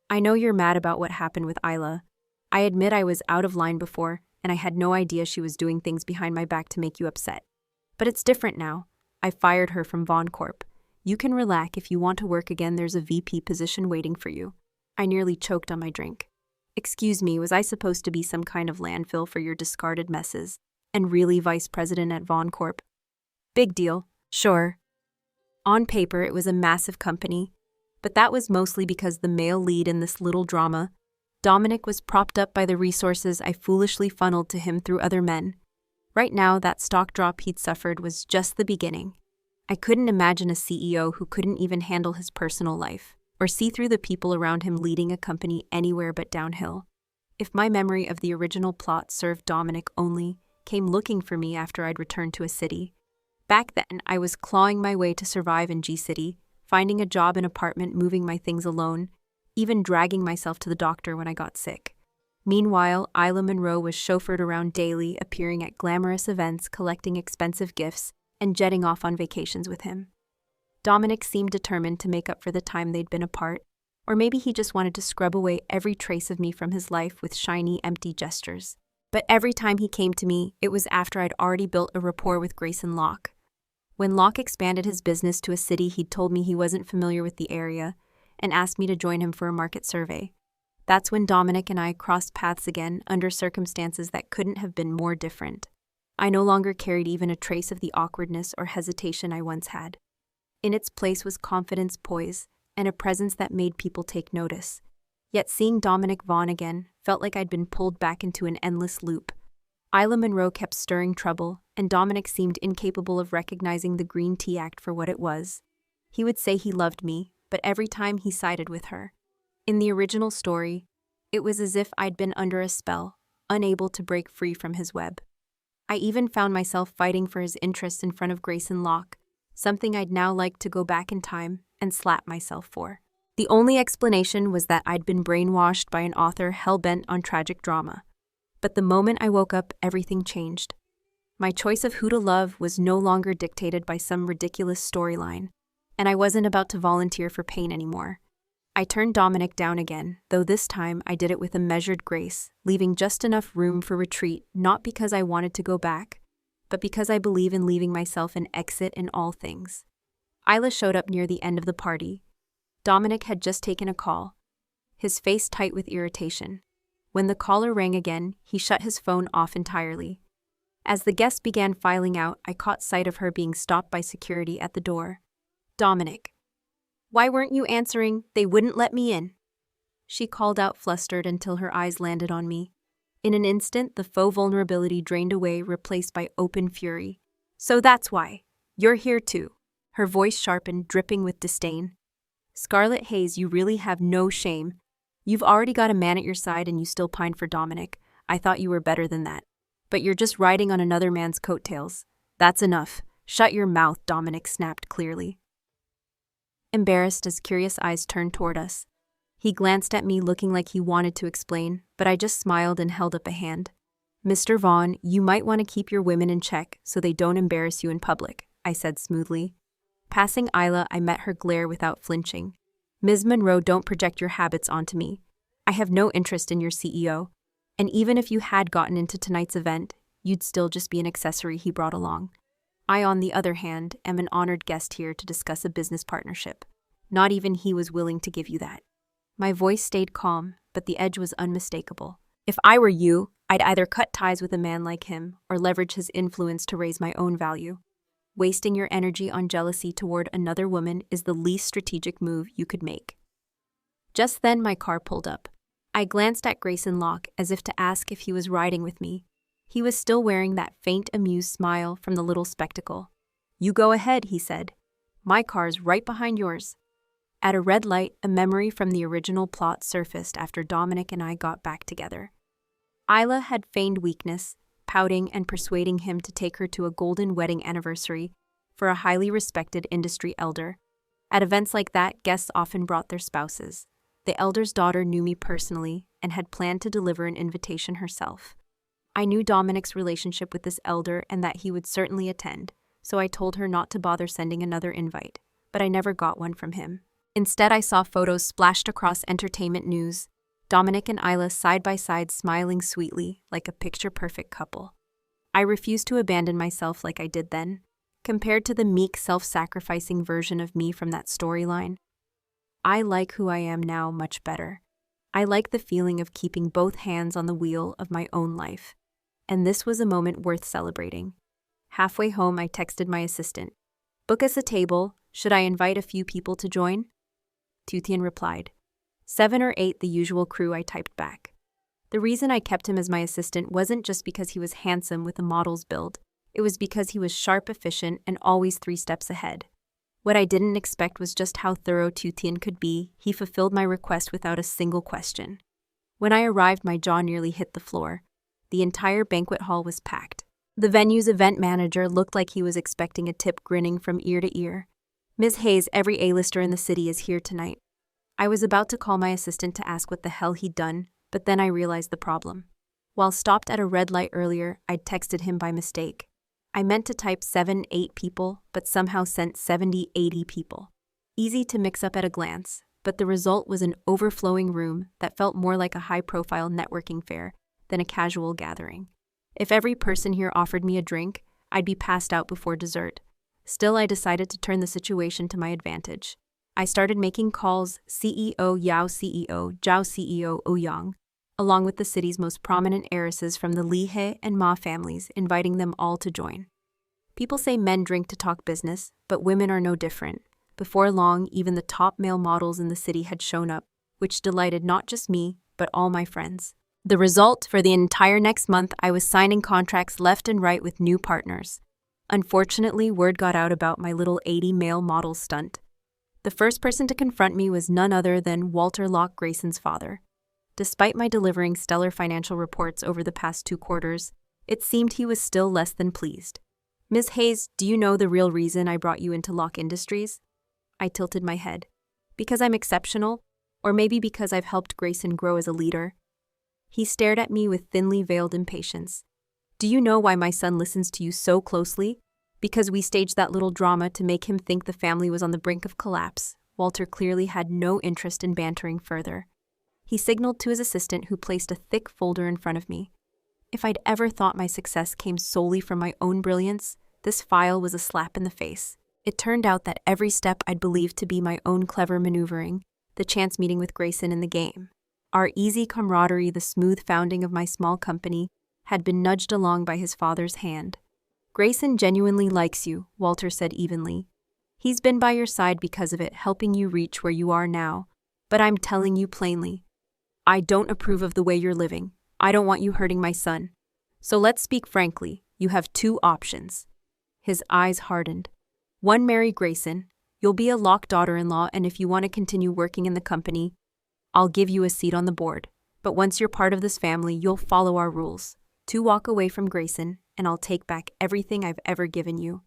I know you're mad about what happened with Isla. I admit I was out of line before, and I had no idea she was doing things behind my back to make you upset. But it's different now. I fired her from Vaughn Corp. You can relax. If you want to work again, there's a VP position waiting for you." I nearly choked on my drink. "Excuse me, was I supposed to be some kind of landfill for your discarded messes? And really vice president at Vaughn Corp? Big deal, sure." On paper, it was a massive company, but that was mostly because the male lead in this little drama, Dominic, was propped up by the resources I foolishly funneled to him through other men. Right now, that stock drop he'd suffered was just the beginning. I couldn't imagine a CEO who couldn't even handle his personal life, or see through the people around him leading a company anywhere but downhill. If my memory of the original plot served, Dominic only came looking for me after I'd returned to a city. Back then, I was clawing my way to survive in G-City, finding a job, an apartment, moving my things alone, even dragging myself to the doctor when I got sick. Meanwhile, Isla Monroe was chauffeured around daily, appearing at glamorous events, collecting expensive gifts, and jetting off on vacations with him. Dominic seemed determined to make up for the time they'd been apart, or maybe he just wanted to scrub away every trace of me from his life with shiny, empty gestures. But every time he came to me, it was after I'd already built a rapport with Grayson Locke. When Locke expanded his business to a city, he'd told me he wasn't familiar with the area and asked me to join him for a market survey. That's when Dominic and I crossed paths again, under circumstances that couldn't have been more different. I no longer carried even a trace of the awkwardness or hesitation I once had. In its place was confidence, poise, and a presence that made people take notice. Yet seeing Dominic Vaughn again felt like I'd been pulled back into an endless loop. Isla Monroe kept stirring trouble, and Dominic seemed incapable of recognizing the green tea act for what it was. He would say he loved me, but every time he sided with her. In the original story, it was as if I'd been under a spell, unable to break free from his web. I even found myself fighting for his interests in front of Grayson Locke, something I'd now like to go back in time and slap myself for. The only explanation was that I'd been brainwashed by an author hell-bent on tragic drama. But the moment I woke up, everything changed. My choice of who to love was no longer dictated by some ridiculous storyline, and I wasn't about to volunteer for pain anymore. I turned Dominic down again, though this time I did it with a measured grace, leaving just enough room for retreat, not because I wanted to go back, but because I believe in leaving myself an exit in all things. Isla showed up near the end of the party. Dominic had just taken a call, his face tight with irritation. When the caller rang again, he shut his phone off entirely. As the guests began filing out, I caught sight of her being stopped by security at the door. "Dominic, why weren't you answering? They wouldn't let me in." She called out, flustered, until her eyes landed on me. In an instant, the faux vulnerability drained away, replaced by open fury. "So that's why. You're here too." Her voice sharpened, dripping with disdain. "Scarlett Hayes, you really have no shame. You've already got a man at your side and you still pine for Dominic. I thought you were better than that. But you're just riding on another man's coattails. That's enough. Shut your mouth," Dominic snapped clearly. Embarrassed as curious eyes turned toward us. He glanced at me, looking like he wanted to explain, but I just smiled and held up a hand. "Mr. Vaughn, you might want to keep your women in check so they don't embarrass you in public," I said smoothly. Passing Isla, I met her glare without flinching. "Ms. Monroe, don't project your habits onto me. I have no interest in your CEO. And even if you had gotten into tonight's event, you'd still just be an accessory he brought along. I, on the other hand, am an honored guest here to discuss a business partnership. Not even he was willing to give you that." My voice stayed calm, but the edge was unmistakable. If I were you, I'd either cut ties with a man like him or leverage his influence to raise my own value. Wasting your energy on jealousy toward another woman is the least strategic move you could make. Just then, my car pulled up. I glanced at Grayson Locke as if to ask if he was riding with me. He was still wearing that faint, amused smile from the little spectacle. "You go ahead," he said. "My car's right behind yours." At a red light, a memory from the original plot surfaced after Dominic and I got back together. Isla had feigned weakness, pouting and persuading him to take her to a golden wedding anniversary for a highly respected industry elder. At events like that, guests often brought their spouses. The elder's daughter knew me personally and had planned to deliver an invitation herself. I knew Dominic's relationship with this elder and that he would certainly attend, so I told her not to bother sending another invite, but I never got one from him. Instead, I saw photos splashed across entertainment news, Dominic and Isla side by side smiling sweetly like a picture-perfect couple. I refused to abandon myself like I did then. Compared to the meek, self-sacrificing version of me from that storyline, I like who I am now much better. I like the feeling of keeping both hands on the wheel of my own life. And this was a moment worth celebrating. Halfway home, I texted my assistant. "Book us a table. Should I invite a few people to join?" Tuthian replied. 7 or 8, the usual crew, I typed back. The reason I kept him as my assistant wasn't just because he was handsome with a model's build. It was because he was sharp, efficient, and always 3 steps ahead. What I didn't expect was just how thorough Tuthian could be. He fulfilled my request without a single question. When I arrived, my jaw nearly hit the floor. The entire banquet hall was packed. The venue's event manager looked like he was expecting a tip, grinning from ear to ear. "Ms. Hayes, every A-lister in the city is here tonight." I was about to call my assistant to ask what the hell he'd done, but then I realized the problem. While stopped at a red light earlier, I'd texted him by mistake. I meant to type 7, 8 people, but somehow sent 70, 80 people. Easy to mix up at a glance, but the result was an overflowing room that felt more like a high-profile networking fair than a casual gathering. If every person here offered me a drink, I'd be passed out before dessert. Still, I decided to turn the situation to my advantage. I started making calls, CEO Yao CEO, Zhao CEO Ouyang, along with the city's most prominent heiresses from the Li He and Ma families, inviting them all to join. People say men drink to talk business, but women are no different. Before long, even the top male models in the city had shown up, which delighted not just me, but all my friends. The result, for the entire next month, I was signing contracts left and right with new partners. Unfortunately, word got out about my little 80 male model stunt. The first person to confront me was none other than Locke, Grayson's father. Despite my delivering stellar financial reports over the past 2 quarters, it seemed he was still less than pleased. "Ms. Hayes, do you know the real reason I brought you into Locke Industries?" I tilted my head. "Because I'm exceptional? Or maybe because I've helped Grayson grow as a leader?" He stared at me with thinly veiled impatience. "Do you know why my son listens to you so closely? Because we staged that little drama to make him think the family was on the brink of collapse." Walter clearly had no interest in bantering further. He signaled to his assistant, who placed a thick folder in front of me. If I'd ever thought my success came solely from my own brilliance, this file was a slap in the face. It turned out that every step I'd believed to be my own clever maneuvering, the chance meeting with Grayson in the game, our easy camaraderie, the smooth founding of my small company, had been nudged along by his father's hand. "Grayson genuinely likes you," Walter said evenly. "He's been by your side because of it, helping you reach where you are now. But I'm telling you plainly, I don't approve of the way you're living. I don't want you hurting my son. So let's speak frankly. You have 2 options." His eyes hardened. "1, marry Grayson. You'll be a Locke daughter-in-law, and if you want to continue working in the company, I'll give you a seat on the board. But once you're part of this family, you'll follow our rules. 2, walk away from Grayson, and I'll take back everything I've ever given you."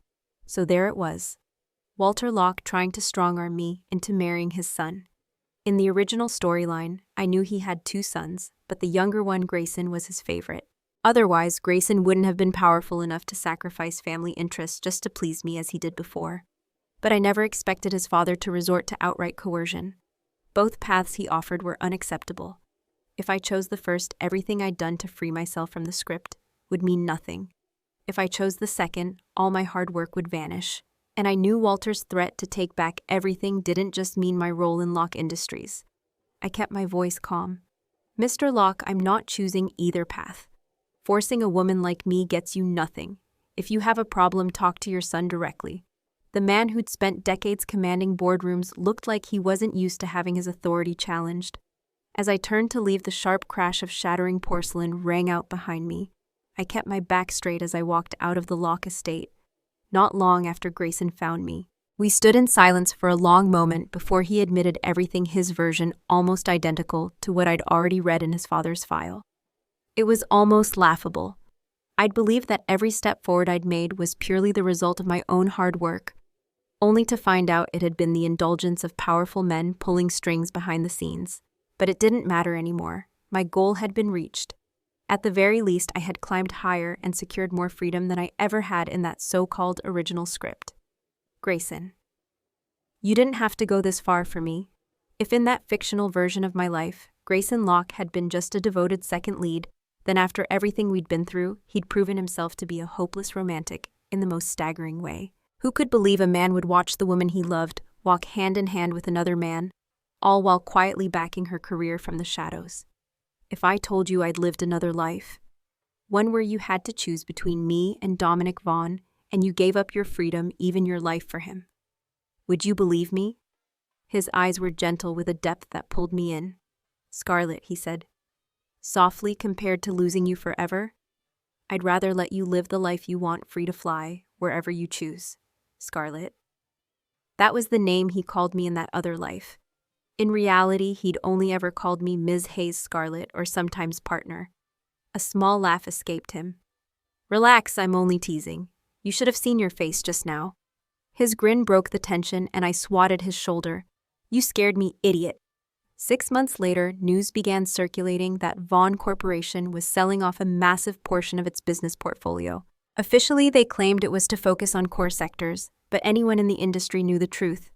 So there it was. Walter Locke trying to strong-arm me into marrying his son. In the original storyline, I knew he had 2 sons, but the younger one, Grayson, was his favorite. Otherwise, Grayson wouldn't have been powerful enough to sacrifice family interests just to please me as he did before. But I never expected his father to resort to outright coercion. Both paths he offered were unacceptable. If I chose the first, everything I'd done to free myself from the script would mean nothing. If I chose the second, all my hard work would vanish. And I knew Walter's threat to take back everything didn't just mean my role in Locke Industries. I kept my voice calm. "Mr. Locke, I'm not choosing either path. Forcing a woman like me gets you nothing. If you have a problem, talk to your son directly." The man who'd spent decades commanding boardrooms looked like he wasn't used to having his authority challenged. As I turned to leave, the sharp crash of shattering porcelain rang out behind me. I kept my back straight as I walked out of the Locke estate. Not long after Grayson found me, we stood in silence for a long moment before he admitted everything, his version almost identical to what I'd already read in his father's file. It was almost laughable. I'd believed that every step forward I'd made was purely the result of my own hard work, only to find out it had been the indulgence of powerful men pulling strings behind the scenes. But it didn't matter anymore. My goal had been reached. At the very least, I had climbed higher and secured more freedom than I ever had in that so-called original script. Grayson. You didn't have to go this far for me. If in that fictional version of my life, Grayson Locke had been just a devoted second lead, then after everything we'd been through, he'd proven himself to be a hopeless romantic in the most staggering way. Who could believe a man would watch the woman he loved walk hand in hand with another man, all while quietly backing her career from the shadows? If I told you I'd lived another life, one where you had to choose between me and Dominic Vaughn, and you gave up your freedom, even your life for him, would you believe me? His eyes were gentle with a depth that pulled me in. "Scarlett," he said, softly, "compared to losing you forever, I'd rather let you live the life you want, free to fly, wherever you choose. Scarlett." That was the name he called me in that other life. In reality, he'd only ever called me Ms. Hayes Scarlett, or sometimes partner. A small laugh escaped him. "Relax, I'm only teasing. You should have seen your face just now." His grin broke the tension, and I swatted his shoulder. "You scared me, idiot." 6 months later, news began circulating that Vaughn Corporation was selling off a massive portion of its business portfolio. Officially, they claimed it was to focus on core sectors, but anyone in the industry knew the truth.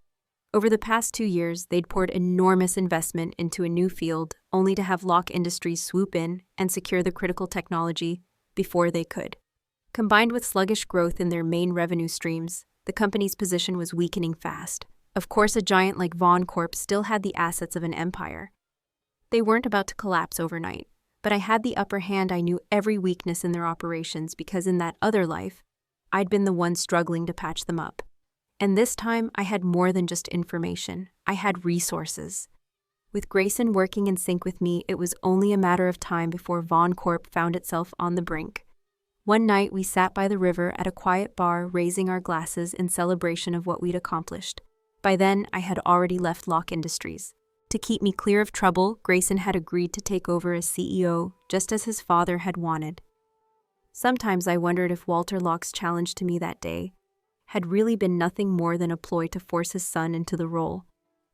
Over the past 2 years, they'd poured enormous investment into a new field, only to have Locke Industries swoop in and secure the critical technology before they could. Combined with sluggish growth in their main revenue streams, the company's position was weakening fast. Of course, a giant like Vaughn Corp still had the assets of an empire. They weren't about to collapse overnight, but I had the upper hand. I knew every weakness in their operations because in that other life, I'd been the one struggling to patch them up. And this time, I had more than just information. I had resources. With Grayson working in sync with me, it was only a matter of time before Vaughn Corp found itself on the brink. One night, we sat by the river at a quiet bar, raising our glasses in celebration of what we'd accomplished. By then, I had already left Locke Industries. To keep me clear of trouble, Grayson had agreed to take over as CEO, just as his father had wanted. Sometimes I wondered if Walter Locke's challenge to me that day had really been nothing more than a ploy to force his son into the role.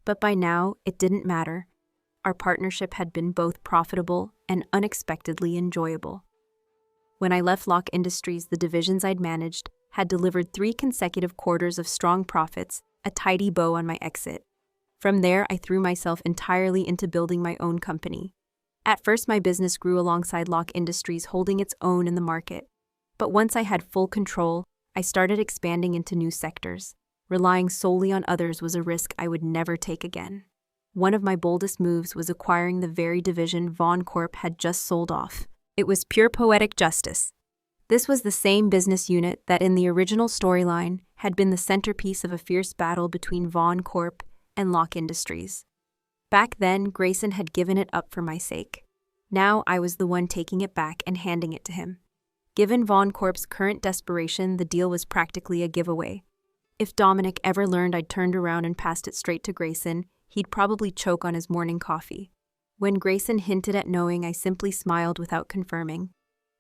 But by now, it didn't matter. Our partnership had been both profitable and unexpectedly enjoyable. When I left Locke Industries, the divisions I'd managed had delivered 3 consecutive quarters of strong profits, a tidy bow on my exit. From there, I threw myself entirely into building my own company. At first, my business grew alongside Locke Industries, holding its own in the market. But once I had full control, I started expanding into new sectors. Relying solely on others was a risk I would never take again. One of my boldest moves was acquiring the very division Vaughn Corp had just sold off. It was pure poetic justice. This was the same business unit that in the original storyline had been the centerpiece of a fierce battle between Vaughn Corp and Locke Industries. Back then, Grayson had given it up for my sake. Now I was the one taking it back and handing it to him. Given Vaughn Corp's current desperation, the deal was practically a giveaway. If Dominic ever learned I'd turned around and passed it straight to Grayson, he'd probably choke on his morning coffee. When Grayson hinted at knowing, I simply smiled without confirming.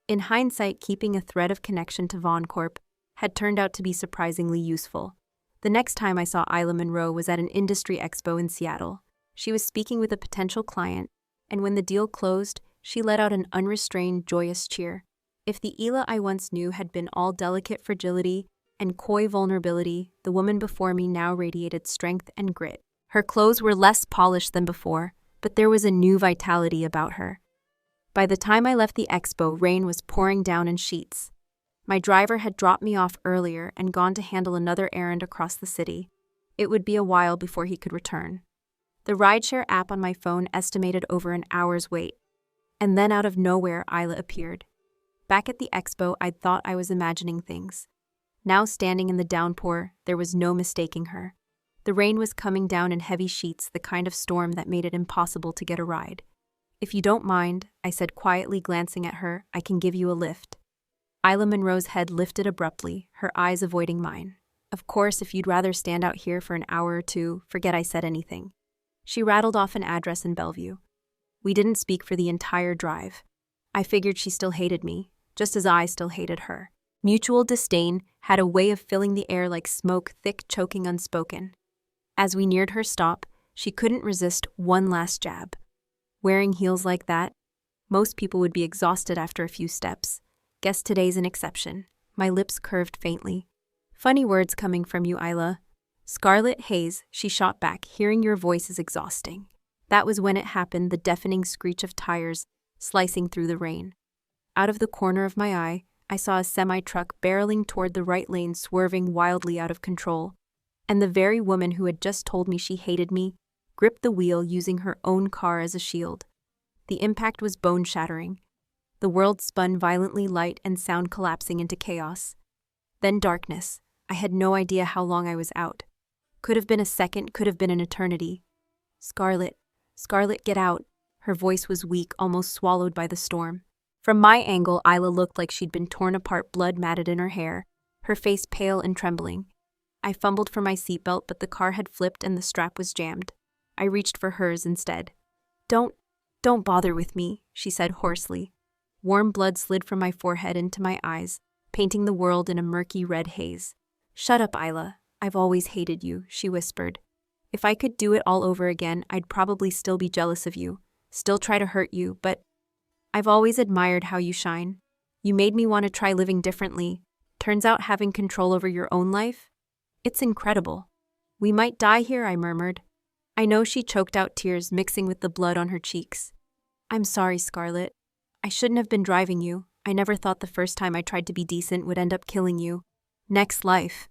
In hindsight, keeping a thread of connection to Vaughn Corp had turned out to be surprisingly useful. The next time I saw Isla Monroe was at an industry expo in Seattle. She was speaking with a potential client, and when the deal closed, she let out an unrestrained, joyous cheer. If the Isla I once knew had been all delicate fragility and coy vulnerability, the woman before me now radiated strength and grit. Her clothes were less polished than before, but there was a new vitality about her. By the time I left the expo, rain was pouring down in sheets. My driver had dropped me off earlier and gone to handle another errand across the city. It would be a while before he could return. The rideshare app on my phone estimated over an hour's wait. And then out of nowhere, Isla appeared. Back at the expo, I'd thought I was imagining things. Now standing in the downpour, there was no mistaking her. The rain was coming down in heavy sheets, the kind of storm that made it impossible to get a ride. "If you don't mind," I said quietly, glancing at her, "I can give you a lift." Isla Monroe's head lifted abruptly, her eyes avoiding mine. "Of course, if you'd rather stand out here for an hour or two, forget I said anything." She rattled off an address in Bellevue. We didn't speak for the entire drive. I figured she still hated me, just as I still hated her. Mutual disdain had a way of filling the air like smoke, thick, choking, unspoken. As we neared her stop, she couldn't resist one last jab. Wearing heels like that, most people would be exhausted after a few steps. Guess today's an exception. My lips curved faintly. "Funny words coming from you, Isla." "Scarlett Hayes," she shot back, "hearing your voice is exhausting." That was when it happened, the deafening screech of tires slicing through the rain. Out of the corner of my eye, I saw a semi-truck barreling toward the right lane, swerving wildly out of control. And the very woman who had just told me she hated me gripped the wheel, using her own car as a shield. The impact was bone-shattering. The world spun violently, light and sound collapsing into chaos. Then darkness. I had no idea how long I was out. Could have been a second, could have been an eternity. "Scarlett, Scarlett, get out." Her voice was weak, almost swallowed by the storm. From my angle, Isla looked like she'd been torn apart, blood matted in her hair, her face pale and trembling. I fumbled for my seatbelt, but the car had flipped and the strap was jammed. I reached for hers instead. Don't bother with me," she said hoarsely. Warm blood slid from my forehead into my eyes, painting the world in a murky red haze. "Shut up, Isla. I've always hated you," she whispered. "If I could do it all over again, I'd probably still be jealous of you, still try to hurt you, but I've always admired how you shine. You made me want to try living differently. Turns out having control over your own life? It's incredible." "We might die here," I murmured. I know she choked out tears mixing with the blood on her cheeks. "I'm sorry, Scarlett. I shouldn't have been driving you. I never thought the first time I tried to be decent would end up killing you. Next life,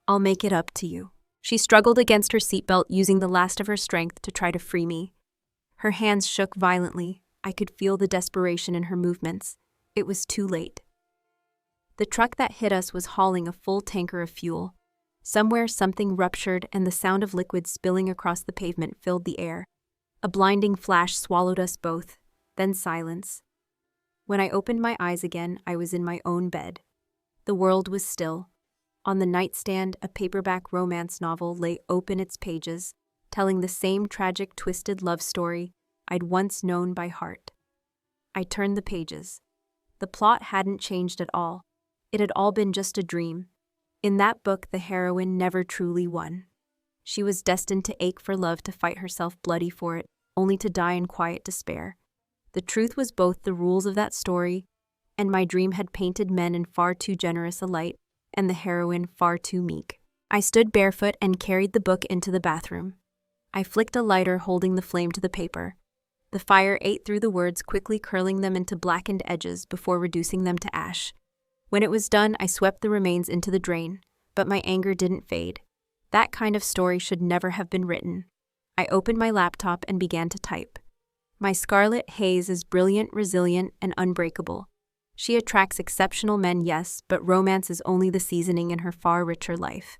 I'll make it up to you." She struggled against her seatbelt, using the last of her strength to try to free me. Her hands shook violently. I could feel the desperation in her movements. It was too late. The truck that hit us was hauling a full tanker of fuel. Somewhere something ruptured and the sound of liquid spilling across the pavement filled the air. A blinding flash swallowed us both, then silence. When I opened my eyes again, I was in my own bed. The world was still. On the nightstand, a paperback romance novel lay open its pages, telling the same tragic, twisted love story I'd once known by heart. I turned the pages. The plot hadn't changed at all. It had all been just a dream. In that book, the heroine never truly won. She was destined to ache for love, to fight herself bloody for it, only to die in quiet despair. The truth was both the rules of that story, and my dream had painted men in far too generous a light, and the heroine far too meek. I stood barefoot and carried the book into the bathroom. I flicked a lighter, holding the flame to the paper. The fire ate through the words, quickly curling them into blackened edges before reducing them to ash. When it was done, I swept the remains into the drain, but my anger didn't fade. That kind of story should never have been written. I opened my laptop and began to type. My Scarlett Hayes is brilliant, resilient, and unbreakable. She attracts exceptional men, yes, but romance is only the seasoning in her far richer life.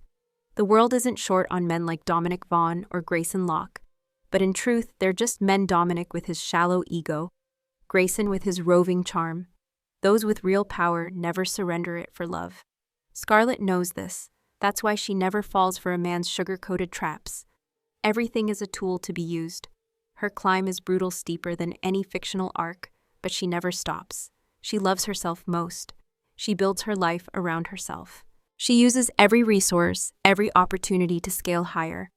The world isn't short on men like Dominic, Vaughn, or Grayson, Locke. But in truth, they're just men. Dominic with his shallow ego, Grayson with his roving charm. Those with real power never surrender it for love. Scarlett knows this. That's why she never falls for a man's sugar-coated traps. Everything is a tool to be used. Her climb is brutal, steeper than any fictional arc, but she never stops. She loves herself most. She builds her life around herself. She uses every resource, every opportunity to scale higher.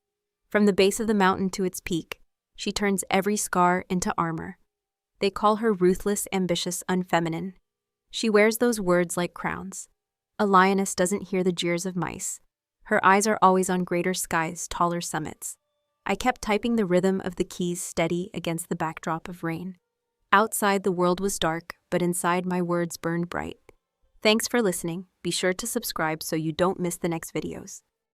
From the base of the mountain to its peak, she turns every scar into armor. They call her ruthless, ambitious, unfeminine. She wears those words like crowns. A lioness doesn't hear the jeers of mice. Her eyes are always on greater skies, taller summits. I kept typing, the rhythm of the keys steady against the backdrop of rain. Outside, the world was dark, but inside, my words burned bright. Thanks for listening. Be sure to subscribe so you don't miss the next videos.